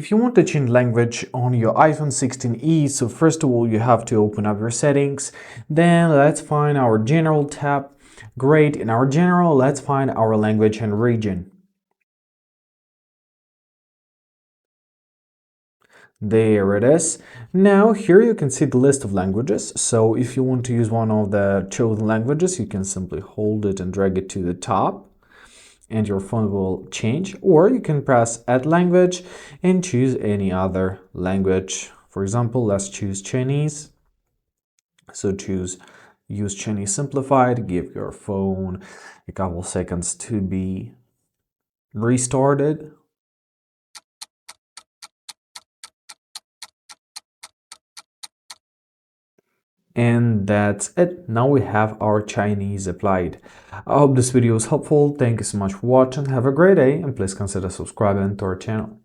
If you want to change language on your iPhone 16e, so first of all you have to open up your settings, then let's find our general tab. Great, in our general, let's find our language and region. There it is. Now here you can see the list of languages. So if you want to use one of the chosen languages, you can simply hold it and drag it to the top and your phone will change, or you can press add language and choose any other language. For example, let's choose Chinese. So choose use Chinese simplified, give your phone a couple seconds to be restarted. And that's it. Now we have our Chinese applied. I hope this video was helpful. Thank you so much for watching. Have a great day and please consider subscribing to our channel.